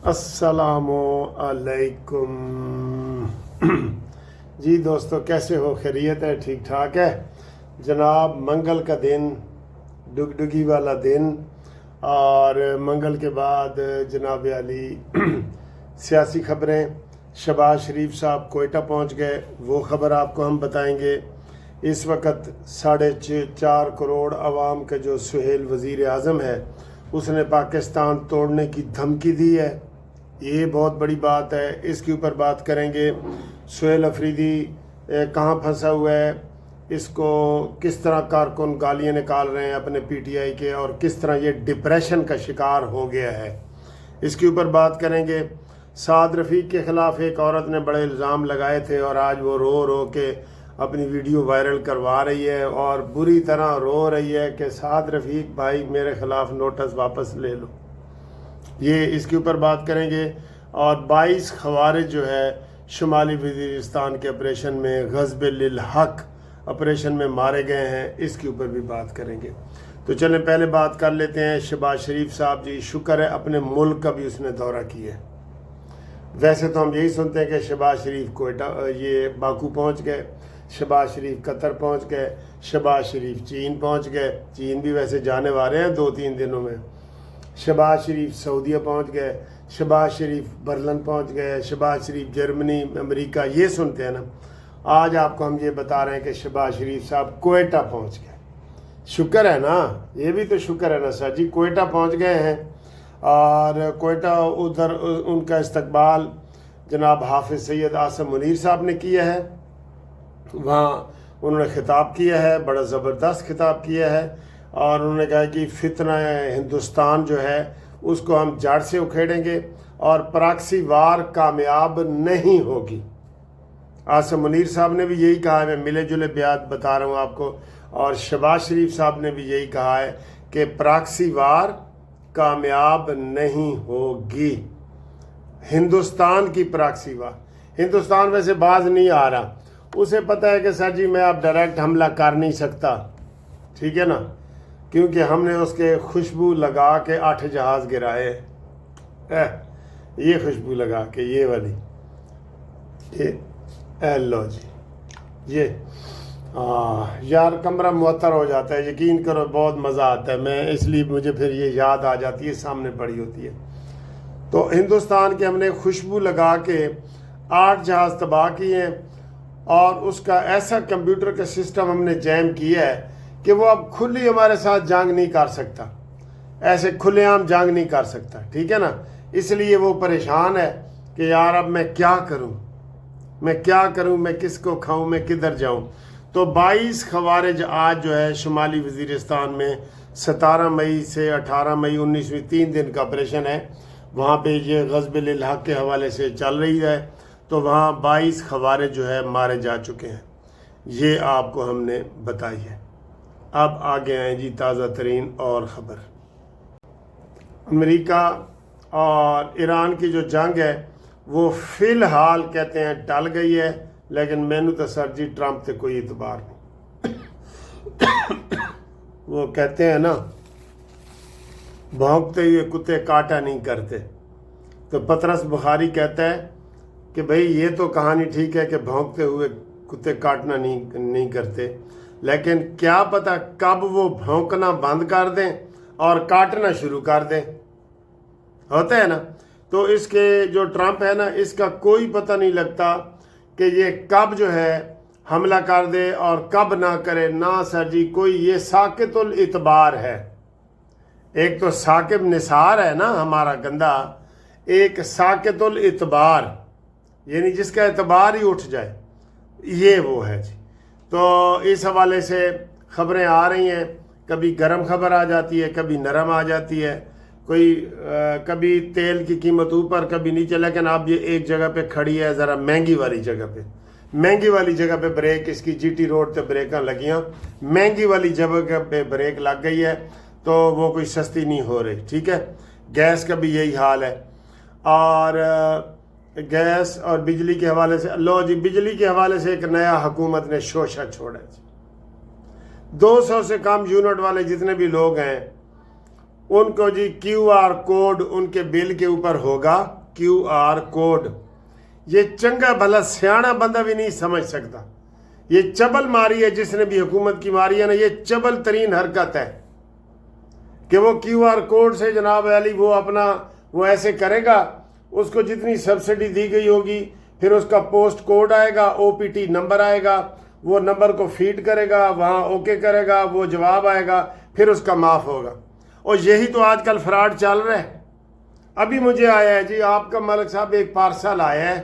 अस्सलामु अलैकुम। जी दोस्तों, कैसे हो? खैरियत है? ठीक ठाक है जनाब। मंगल का दिन, डुगडुगी वाला दिन, और मंगल के बाद जनाब आली सियासी खबरें। शहबाज शरीफ साहब कोयटा पहुंच गए, वो ख़बर आपको हम बताएंगे। इस वक्त 4.5 करोड़ आवाम का जो सुहेल वज़ीर आज़म है, उसने पाकिस्तान तोड़ने की धमकी दी है। ये बहुत बड़ी बात है, इसके ऊपर बात करेंगे। सुहेल अफरीदी कहाँ फंसा हुआ है, इसको किस तरह कारकुन गालियाँ निकाल रहे हैं अपने पीटीआई के, और किस तरह ये डिप्रेशन का शिकार हो गया है, इसके ऊपर बात करेंगे। साद रफ़ीक के ख़िलाफ़ एक औरत ने बड़े इल्ज़ाम लगाए थे और आज वो रो रो के अपनी वीडियो वायरल करवा रही है और बुरी तरह रो रही है कि साद रफ़ीक भाई मेरे ख़िलाफ़ नोटिस वापस ले लो। ये इसके ऊपर बात करेंगे। और 22 खवारिज जो है शुमाली वज़ीरिस्तान के ऑपरेशन में, ग़ज़ब लिल हक़ ऑपरेशन में मारे गए हैं, इसके ऊपर भी बात करेंगे। तो चलें पहले बात कर लेते हैं। शहबाज शरीफ साहब जी, शुक्र है अपने मुल्क का भी उसने दौरा किया है। वैसे तो हम यही सुनते हैं कि शहबाज शरीफ कोयटा ये बाकू पहुंच गए, शहबाज शरीफ कतर पहुंच गए, शहबाज शरीफ चीन पहुंच गए। चीन भी वैसे जाने वाले हैं 2-3 दिनों में। शहबाज शरीफ सऊदीया पहुंच गए, शहबाज शरीफ बर्लिन पहुंच गए, शहबाज शरीफ जर्मनी, अमेरिका, ये सुनते हैं ना। आज आपको हम ये बता रहे हैं कि शहबाज शरीफ साहब कोयटा पहुंच गए। शुक्र है ना, ये भी तो शुक्र है ना सर जी, कोयटा पहुंच गए हैं। और कोयटा उधर उनका इस्तकबाल जनाब हाफिज़ सैयद आसिम मुनीर साहब ने किया है। वहाँ उन्होंने खिताब किया है, बड़ा ज़बरदस्त खिताब किया है, और उन्होंने कहा कि फितना हिंदुस्तान जो है उसको हम जड़ से उखेड़ेंगे और प्रॉक्सी वार कामयाब नहीं होगी। आसिम मुनीर साहब ने भी यही कहा है, मैं मिले जुले बयान बता रहा हूँ आपको। और शहबाज शरीफ साहब ने भी यही कहा है कि प्रॉक्सी वार कामयाब नहीं होगी। हिंदुस्तान की प्रॉक्सी वार, हिंदुस्तान वैसे बाज नहीं आ रहा, उसे पता है कि सर जी मैं अब डायरेक्ट हमला कर नहीं सकता, ठीक है ना, क्योंकि हमने उसके खुशबू लगा के 8 जहाज़ गिराए। ये खुशबू लगा के, ये वाली, ये लो जी, ये यार कमरा मुअत्तर हो जाता है, यकीन करो बहुत मज़ा आता है। मैं इसलिए मुझे फिर ये याद आ जाती है, सामने पड़ी होती है। तो हिंदुस्तान के हमने खुशबू लगा के 8 जहाज़ तबाह किए हैं, और उसका ऐसा कंप्यूटर का सिस्टम हमने जैम किया है कि वो अब खुली हमारे साथ जंग नहीं कर सकता, ऐसे खुलेआम जंग नहीं कर सकता, ठीक है ना। इसलिए वो परेशान है कि यार अब मैं क्या करूं, मैं क्या करूं, मैं किसको खाऊं, मैं किधर जाऊं। तो 22 खवारिज आज जो है शुमाली वज़ीरिस्तान में 17 मई से 18 मई 19वीं 3 दिन का ऑपरेशन है। वहाँ पे ये ग़ज़ब लिल हक़ के हवाले से चल रही है। तो वहाँ 22 खवारिज जो है मारे जा चुके हैं, ये आपको हमने बताई है। अब आगे आए जी ताज़ा तरीन और ख़बर। अमेरिका और ईरान की जो जंग है वो फ़िलहाल कहते हैं टल गई है, लेकिन मैनू तो सर जी ट्रंप से कोई इतबार नहीं। वो कहते हैं ना, भौंकते हुए कुत्ते काटा नहीं करते। तो पतरस बुखारी कहता है कि भाई ये तो कहानी ठीक है कि भौंकते हुए कुत्ते काटना नहीं करते, लेकिन क्या पता कब वो भौंकना बंद कर दें और काटना शुरू कर दें, होता है ना। तो इसके जो ट्रंप है ना, इसका कोई पता नहीं लगता कि ये कब जो है हमला कर दे और कब ना करे। ना सर जी, कोई ये साकितुल इतबार है। एक तो साकिब निसार है ना हमारा गंदा, एक साकितुल इतबार यानी जिसका एतबार ही उठ जाए, ये वो है जी। तो इस हवाले से ख़बरें आ रही हैं, कभी गर्म खबर आ जाती है, कभी नरम आ जाती है, कभी तेल की कीमत ऊपर कभी नीचे। लेकिन अब ये एक जगह पे खड़ी है, ज़रा महंगी वाली जगह पे, महंगी वाली जगह पे ब्रेक, इसकी जीटी रोड पे ब्रेकां लगियां, महंगी वाली जगह पे ब्रेक लग गई है, तो वो कोई सस्ती नहीं हो रही, ठीक है। गैस का भी यही हाल है। और गैस और बिजली के हवाले से, लो जी, बिजली के हवाले से एक नया हुकूमत ने शोशा छोड़ा जी। 200 से कम यूनिट वाले जितने भी लोग हैं उनको जी QR कोड उनके बिल के ऊपर होगा, QR कोड। ये चंगा भला सियाना बंदा भी नहीं समझ सकता। ये चबल मारी है जिसने भी हुकूमत की मारी है ना, ये चबल तरीन हरकत है कि वो QR कोड से जनाब अली वो ऐसे करेगा, उसको जितनी सब्सिडी दी गई होगी, फिर उसका पोस्ट कोड आएगा, OPT नंबर आएगा, वो नंबर को फीड करेगा, वहाँ ओके करेगा, वो जवाब आएगा, फिर उसका माफ़ होगा। और यही तो आजकल फ्रॉड चल रहा है। अभी मुझे आया है जी, आपका मलिक साहब एक पार्सल आया है,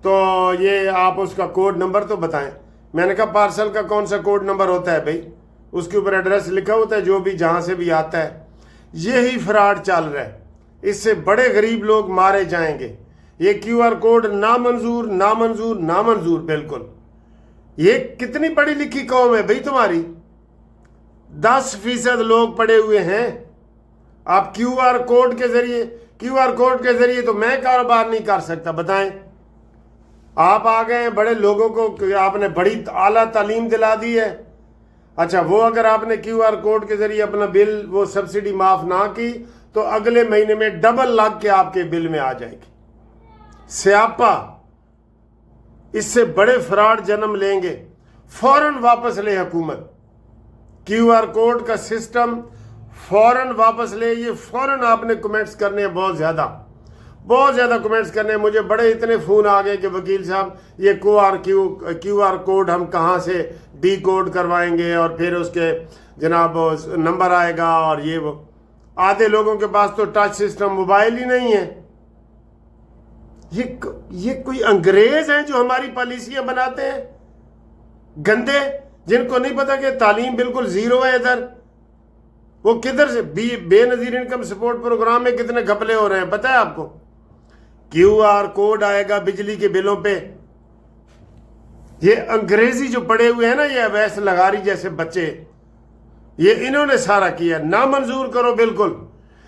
तो ये आप उसका कोड नंबर तो बताएं। मैंने कहा पार्सल का कौन सा कोड नंबर होता है भाई, उसके ऊपर एड्रेस लिखा होता है, जो भी जहाँ से भी आता है। यही फ्रॉड चल रहा है, इससे बड़े गरीब लोग मारे जाएंगे। ये QR कोड नामंजूर नामंजूर नामंजूर, बिल्कुल। ये कितनी पढ़ी लिखी कौम है भाई तुम्हारी, 10% लोग पढ़े हुए हैं। आप QR कोड के जरिए तो मैं कारोबार नहीं कर सकता, बताएं। आप आ गए हैं, बड़े लोगों को आपने बड़ी आला तालीम दिला दी है। अच्छा, वो अगर आपने QR कोड के जरिए अपना बिल वो सब्सिडी माफ ना की तो अगले महीने में डबल लग के आपके बिल में आ जाएगी। स्यापा, इससे बड़े फ्रॉड जन्म लेंगे। फौरन वापस ले हुकूमत, QR कोड का सिस्टम फौरन वापस ले। ये फौरन आपने कमेंट्स करने हैं, बहुत ज़्यादा कमेंट्स करने हैं। मुझे बड़े इतने फ़ोन आ गए कि वकील साहब ये QR कोड हम कहाँ से डी कोड करवाएंगे, और फिर उसके जनाब नंबर आएगा, और ये वो। आधे लोगों के पास तो टच सिस्टम मोबाइल ही नहीं है। ये कोई अंग्रेज हैं जो हमारी पॉलिसियां बनाते हैं, गंदे, जिनको नहीं पता कि तालीम बिल्कुल जीरो है इधर। वो किधर से बेनजीर इनकम सपोर्ट प्रोग्राम में कितने घपले हो रहे हैं पता है आपको। QR कोड आएगा बिजली के बिलों पे। ये अंग्रेजी जो पड़े हुए हैं ना, ये अवैस लगारी जैसे बच्चे, ये इन्होंने सारा किया। ना मंजूर करो बिल्कुल।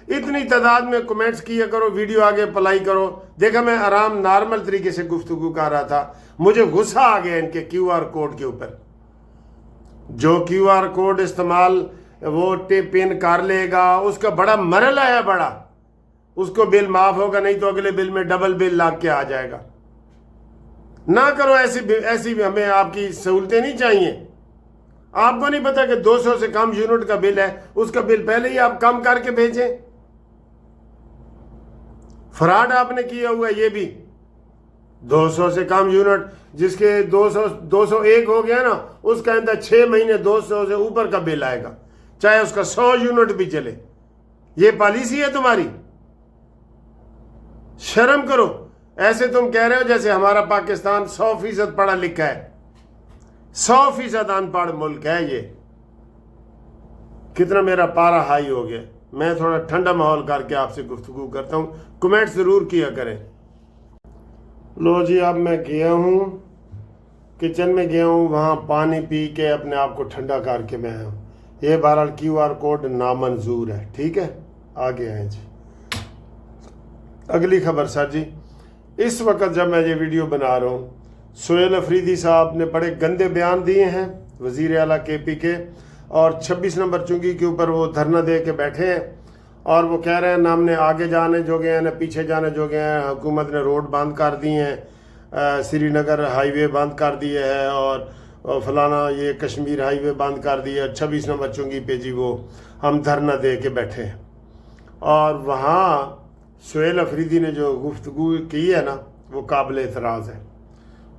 इतनी तादाद में कमेंट्स किया करो, वीडियो आगे अप्लाई करो। देखा, मैं आराम नॉर्मल तरीके से गुफ्तगू कर रहा था, मुझे गुस्सा आ गया इनके QR कोड के ऊपर। जो QR कोड इस्तेमाल वो पिन कर लेगा, उसका बड़ा मरला है बड़ा, उसको बिल माफ होगा, नहीं तो अगले बिल में डबल बिल लग के आ जाएगा। ना करो ऐसी भी हमें आपकी सहूलतें नहीं चाहिए। आपको नहीं पता कि 200 से कम यूनिट का बिल है, उसका बिल पहले ही आप कम करके भेजें। फ्रॉड आपने किया हुआ है। ये भी 200 से कम यूनिट, जिसके 201 हो गया ना, उसका अंदर 6 महीने 200 से ऊपर का बिल आएगा, चाहे उसका 100 यूनिट भी चले। ये पॉलिसी है तुम्हारी, शर्म करो। ऐसे तुम कह रहे हो जैसे हमारा पाकिस्तान 100% पढ़ा लिखा है, 100% अनपढ़ मुल्क है ये। कितना मेरा पारा हाई हो गया। मैं थोड़ा ठंडा माहौल करके आपसे गुफ्तगू करता हूँ, कमेंट ज़रूर किया करें। लो जी, अब मैं गया हूँ किचन में, गया हूँ वहाँ पानी पी के अपने आप को ठंडा करके मैं आया हूँ। ये बहरहाल QR कोड नामंजूर है, ठीक है। आगे आए जी, अगली खबर सर जी। इस वक्त जब मैं ये वीडियो बना रहा हूँ, सोहेल अफरीदी साहब ने बड़े गंदे बयान दिए हैं, वज़ीर आला KP के, और 26 नंबर चुंगी के ऊपर वो धरना दे के बैठे हैं, और वो कह रहे हैं ना हमने आगे जाने जोगे हैं ना पीछे जाने जोगे हैं। हुकूमत ने रोड बंद कर दी हैं, श्रीनगर हाईवे बंद कर दिए है, और फलाना ये कश्मीर हाईवे बंद कर दिया। 26 नंबर चुंगी पे जी वो हम धरना दे के बैठे हैं। और वहाँ सोहेल अफरीदी ने जो गुफ्तगू की है ना, वो काबिल एतराज़ है।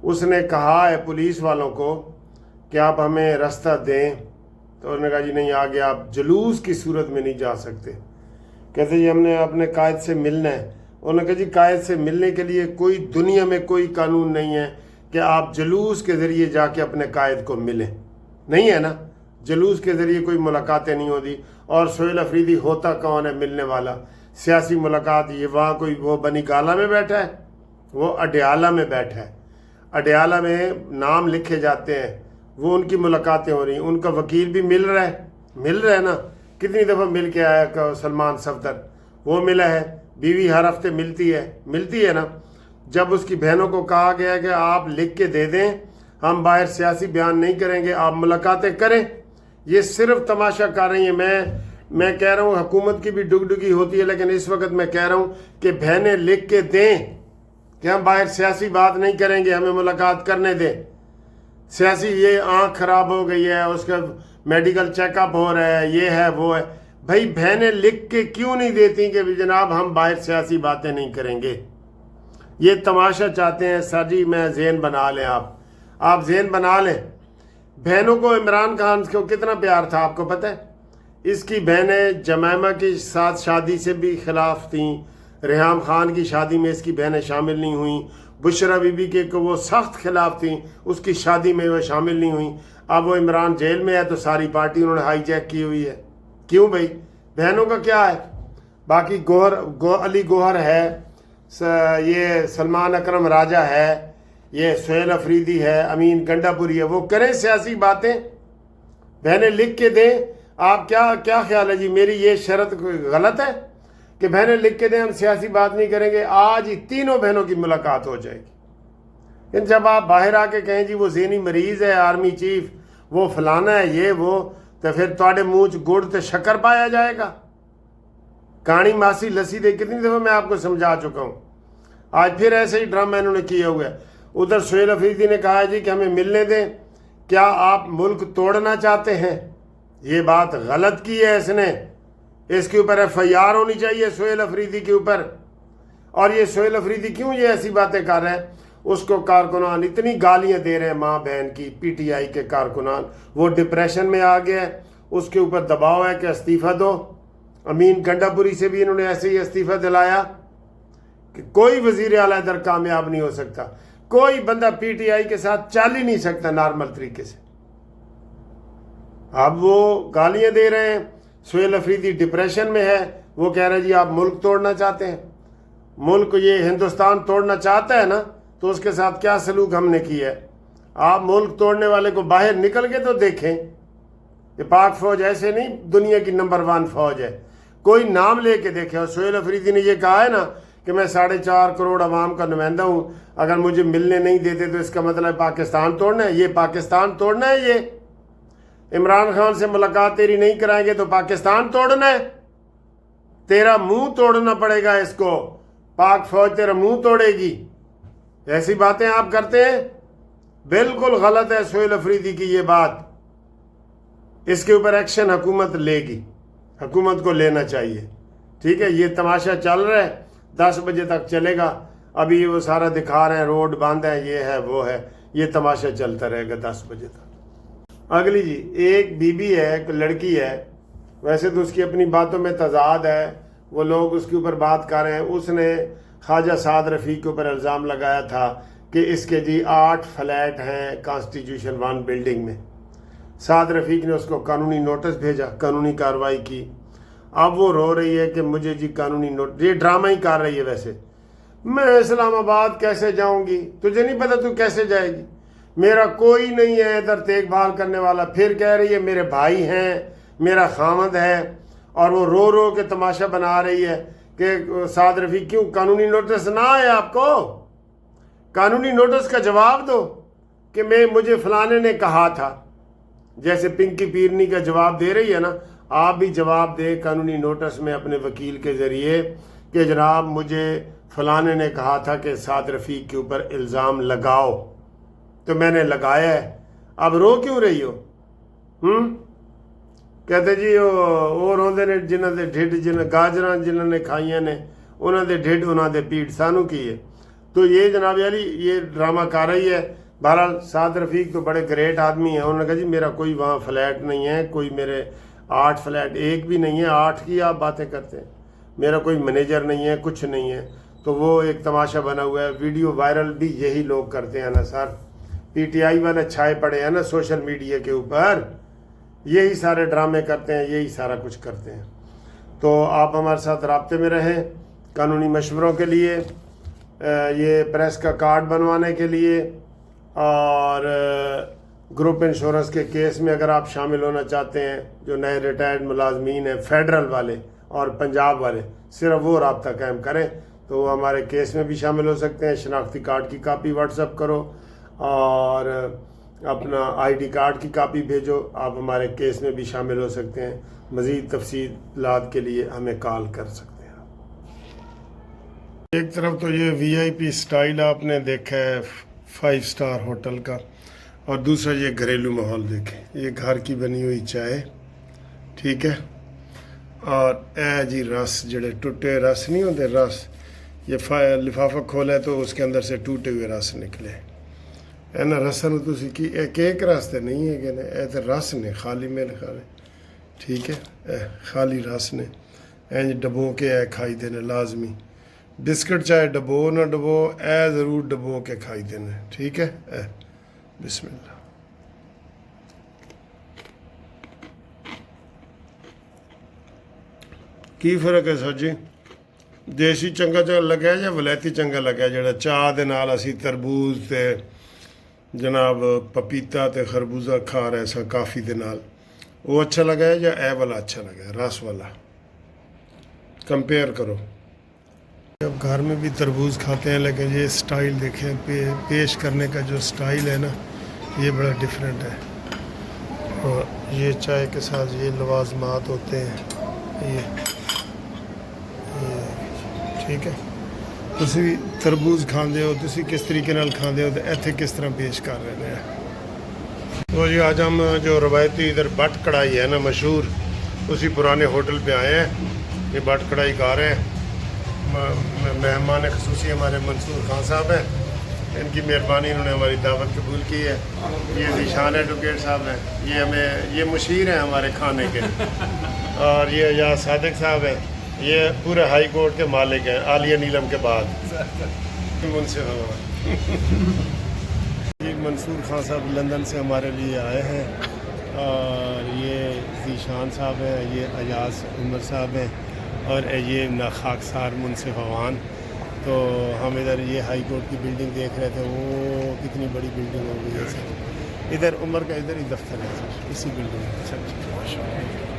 उसने कहा है पुलिस वालों को कि आप हमें रास्ता दें, तो उन्होंने कहा जी नहीं, आगे आप जुलूस की सूरत में नहीं जा सकते। कहते जी हमने अपने कायद से मिलना है। उन्होंने कहा जी कायद से मिलने के लिए कोई दुनिया में कोई कानून नहीं है कि आप जुलूस के ज़रिए जाके अपने कायद को मिलें, नहीं है ना। जुलूस के ज़रिए कोई मुलाकातें नहीं होती। और सोहेल अफरीदी होता कौन है मिलने वाला? सियासी मुलाकात ये वहाँ कोई वो बनी गाला में बैठा है, वो अडयाला में बैठा है। अडयाला में नाम लिखे जाते हैं, वो उनकी मुलाकातें हो रही। उनका वकील भी मिल रहा है ना। कितनी दफ़ा मिल के आया सलमान सफदर, वो मिला है। बीवी हर हफ्ते मिलती है ना। जब उसकी बहनों को कहा गया कि आप लिख के दे दें, हम बाहर सियासी बयान नहीं करेंगे, आप मुलाकातें करें, ये सिर्फ तमाशा कर रही हैं। मैं میں کہہ رہا ہوں حکومت کی بھی ڈگڈگی ہوتی ہے، لیکن اس وقت میں کہہ رہا ہوں کہ بہنیں لکھ کے دیں کہ ہم باہر سیاسی بات نہیں کریں گے، ہمیں ملاقات کرنے دیں۔ سیاسی یہ آنکھ خراب ہو گئی ہے، اس کا میڈیکل چیک اپ ہو رہا ہے، یہ ہے وہ ہے، بھائی بہنیں لکھ کے کیوں نہیں دیتی کہ جناب ہم باہر سیاسی باتیں نہیں کریں گے؟ یہ تماشا چاہتے ہیں سر جی، میں ذہن بنا لیں، آپ ذہن بنا لیں۔ بہنوں کو عمران خان کو کتنا پیار تھا آپ کو پتہ ہے؟ اس کی بہنیں جمائمہ کی ساتھ شادی سے بھی خلاف تھیں، ریحام خان کی شادی میں اس کی بہنیں شامل نہیں ہوئیں، بشرا بی بی کے وہ سخت خلاف تھیں، اس کی شادی میں وہ شامل نہیں ہوئیں۔ اب وہ عمران جیل میں ہے تو ساری پارٹی انہوں نے ہائی جیک کی ہوئی ہے۔ کیوں بھائی؟ بہنوں کا کیا ہے؟ باقی علی گوہر ہے، یہ سلمان اکرم راجہ ہے، یہ سہیل افریدی ہے، امین گنڈا پوری ہے، وہ کریں سیاسی باتیں، بہنیں لکھ کے دیں۔ آپ کیا خیال ہے جی؟ میری یہ شرط غلط ہے کہ بہنیں لکھ کے دیں ہم سیاسی بات نہیں کریں گے؟ آج ہی تینوں بہنوں کی ملاقات ہو جائے گی۔ جب آپ باہر آ کے کہیں جی وہ ذہنی مریض ہے آرمی چیف، وہ فلانا ہے، یہ وہ، تو پھر تواڈے منہ چ گڑ تے شکر پایا جائے گا؟ کہانی ماسی لسی دے کتنی دفعہ میں آپ کو سمجھا چکا ہوں۔ آج پھر ایسے ہی ڈرامہ انہوں نے کیا ہوا ہے۔ ادھر سہیل افریدی نے کہا جی کہ ہمیں ملنے دیں، کیا آپ ملک توڑنا چاہتے ہیں؟ یہ بات غلط کی ہے اس نے، اس کے اوپر ایف آئی آر ہونی چاہیے سہیل افریدی کے اوپر۔ اور یہ سہیل افریدی کیوں یہ ایسی باتیں کر رہے ہیں؟ اس کو کارکنان اتنی گالیاں دے رہے ہیں، ماں بہن کی، پی ٹی آئی کے کارکنان، وہ ڈپریشن میں آ گیا ہے، اس کے اوپر دباؤ ہے کہ استعفیٰ دو۔ امین گنڈا پوری سے بھی انہوں نے ایسے ہی استعفیٰ دلایا کہ کوئی وزیر اعلیٰ ادھر کامیاب نہیں ہو سکتا، کوئی بندہ پی ٹی آئی کے ساتھ چل ہی نہیں سکتا نارمل طریقے سے۔ اب وہ گالیاں دے رہے ہیں، سہیل افریدی ڈپریشن میں ہے، وہ کہہ رہے جی آپ ملک توڑنا چاہتے ہیں۔ ملک یہ ہندوستان توڑنا چاہتا ہے نا، تو اس کے ساتھ کیا سلوک ہم نے کیا ہے؟ آپ ملک توڑنے والے کو باہر نکل کے تو دیکھیں۔ یہ پاک فوج ایسے نہیں دنیا کی نمبر 1 فوج ہے، کوئی نام لے کے دیکھے۔ اور سہیل افریدی نے یہ کہا ہے نا کہ میں 4.5 کروڑ عوام کا نمائندہ ہوں، اگر مجھے ملنے نہیں دیتے تو اس کا مطلب پاکستان توڑنا ہے۔ یہ پاکستان توڑنا ہے؟ یہ عمران خان سے ملاقات تیری نہیں کرائیں گے تو پاکستان توڑنا ہے؟ تیرا منہ توڑنا پڑے گا اس کو، پاک فوج تیرا منہ توڑے گی۔ ایسی باتیں آپ کرتے ہیں، بالکل غلط ہے سہیل افریدی کی یہ بات۔ اس کے اوپر ایکشن حکومت لے گی، حکومت کو لینا چاہیے، ٹھیک ہے؟ یہ تماشا چل رہا ہے، 10 بجے تک چلے گا۔ ابھی وہ سارا دکھا رہے ہیں روڈ بند ہے، یہ ہے وہ ہے، یہ تماشا چلتا رہے گا 10 بجے تک۔ اگلی جی، ایک بی بی ہے، ایک لڑکی ہے، ویسے تو اس کی اپنی باتوں میں تضاد ہے، وہ لوگ اس کے اوپر بات کر رہے ہیں۔ اس نے خواجہ سعد رفیق کے اوپر الزام لگایا تھا کہ اس کے جی 8 فلیٹ ہیں کانسٹیٹیوشن 1 بلڈنگ میں۔ سعد رفیق نے اس کو قانونی نوٹس بھیجا، قانونی کارروائی کی۔ اب وہ رو رہی ہے کہ مجھے جی قانونی نوٹس، یہ ڈرامہ ہی کر رہی ہے۔ ویسے میں اسلام آباد کیسے جاؤں گی؟ تجھے نہیں پتا تو کیسے جائے گی؟ میرا کوئی نہیں ہے ادھر دیکھ بھال کرنے والا۔ پھر کہہ رہی ہے میرے بھائی ہیں، میرا خامد ہے، اور وہ رو رو کے تماشا بنا رہی ہے کہ سعد رفیق کیوں قانونی نوٹس نہ آئے آپ کو؟ قانونی نوٹس کا جواب دو کہ مجھے فلانے نے کہا تھا، جیسے پنکی پیرنی کا جواب دے رہی ہے نا، آپ بھی جواب دے قانونی نوٹس میں اپنے وکیل کے ذریعے کہ جناب مجھے فلانے نے کہا تھا کہ سعد رفیق کے اوپر الزام لگاؤ، تو میں نے لگایا ہے۔ اب رو کیوں رہی ہو؟ کہتے جی وہ روندے نے جنہاں دے ڈھڈ، گاجراں جنہاں نے کھائیاں نے انہاں دے ڈھڈ انہاں دے پیٹ سانو کی ہے۔ تو یہ جناب علی یہ ڈرامہ کر رہی ہے۔ بہرحال سعد رفیق تو بڑے گریٹ آدمی ہیں، انہوں نے کہا جی میرا کوئی وہاں فلیٹ نہیں ہے، کوئی میرے 8 فلیٹ ایک بھی نہیں ہے، 8 کی آپ باتیں کرتے ہیں، میرا کوئی مینیجر نہیں ہے، کچھ نہیں ہے۔ تو وہ ایک تماشا بنا ہوا ہے، ویڈیو وائرل بھی یہی لوگ کرتے ہیں نا سر، پی ٹی آئی والے چھائے پڑے ہیں نا سوشل میڈیا کے اوپر، یہی سارے ڈرامے کرتے ہیں، یہی سارا کچھ کرتے ہیں۔ تو آپ ہمارے ساتھ رابطے میں رہیں قانونی مشوروں کے لیے، یہ پریس کا کارڈ بنوانے کے لیے، اور گروپ انشورنس کے کیس میں اگر آپ شامل ہونا چاہتے ہیں، جو نئے ریٹائرڈ ملازمین ہیں فیڈرل والے اور پنجاب والے، صرف وہ رابطہ قائم کریں تو وہ ہمارے کیس میں بھی شامل ہو سکتے ہیں۔ شناختی کارڈ کی کاپی واٹس ایپ کرو، اور اپنا آئی ڈی کارڈ کی کاپی بھیجو، آپ ہمارے کیس میں بھی شامل ہو سکتے ہیں۔ مزید تفصیلات کے لیے ہمیں کال کر سکتے ہیں۔ ایک طرف تو یہ وی آئی پی سٹائل آپ نے دیکھا ہے 5 اسٹار ہوٹل کا، اور دوسرا یہ گھریلو ماحول دیکھیں، یہ گھر کی بنی ہوئی چائے، ٹھیک ہے، اور اے جی رس، جڑے ٹوٹے رس نہیں ہوتے رس، یہ لفافہ کھولا ہے تو اس کے اندر سے ٹوٹے ہوئے رس نکلے ہے نا۔ رسن تسی کی ایک رس تے نہیں ہے کہ اے تے رس نے خالی میرے خیال، ٹھیک ہے، اے خالی رس نے اینج ڈبو کے اے کھائی دینے لازمی۔ بسکٹ چاہے ڈبو نہ ڈبو، اے ضرور ڈبو کے کھائی دینے، ٹھیک ہے۔ اے بسم اللہ۔ کی فرق ہے سر جی؟ دیسی چنگا لگا یا ولائتی چنگا لگا؟ جڑا چاہ دے نال اسی تربوز تے جناب پپیتا تے خربوزہ کھا رہے سا کافی دے نال، وہ اچھا لگا ہے یا اے والا اچھا لگا ہے رس والا؟ کمپیئر کرو۔ اب گھر میں بھی تربوز کھاتے ہیں، لیکن یہ سٹائل دیکھیں، پیش کرنے کا جو سٹائل ہے نا، یہ بڑا ڈیفرنٹ ہے۔ اور یہ چائے کے ساتھ یہ لوازمات ہوتے ہیں، یہ ٹھیک ہے۔ تسی تربوز کھاندے ہو، تسی کس طریقے نال کھاندے ہو، تو ایتھے کس طرح پیش کر رہے ہیں؟ تو جی آج ہم جو روایتی ادھر بٹ کڑھائی ہے نا مشہور، اسی پرانے ہوٹل پہ آئے ہیں۔ یہ بٹ کڑھائی کھا رہے ہیں، مہمان خصوصی ہمارے منصور خان صاحب ہیں، ان کی مہربانی، انہوں نے ہماری دعوت قبول کی ہے۔ یہ ذیشان ایڈوکیٹ صاحب ہیں، یہ مشیر ہیں ہمارے کھانے کے، اور یہ اجاز صادق صاحب ہیں، یہ پورے ہائی کورٹ کے مالک ہیں عالیہ نیلم کے بعد۔ منصور خان صاحب لندن سے ہمارے لیے آئے ہیں، اور یہ ذیشان صاحب ہیں، یہ اجاز عمر صاحب ہیں، اور یہ خاکسار منصف عوان۔ تو ہم ادھر یہ ہائی کورٹ کی بلڈنگ دیکھ رہے تھے، وہ کتنی بڑی بلڈنگ ہو گئی ہے سر۔ ادھر عمر کا ادھر ہی دفتر ہے سر، اسی بلڈنگ میں۔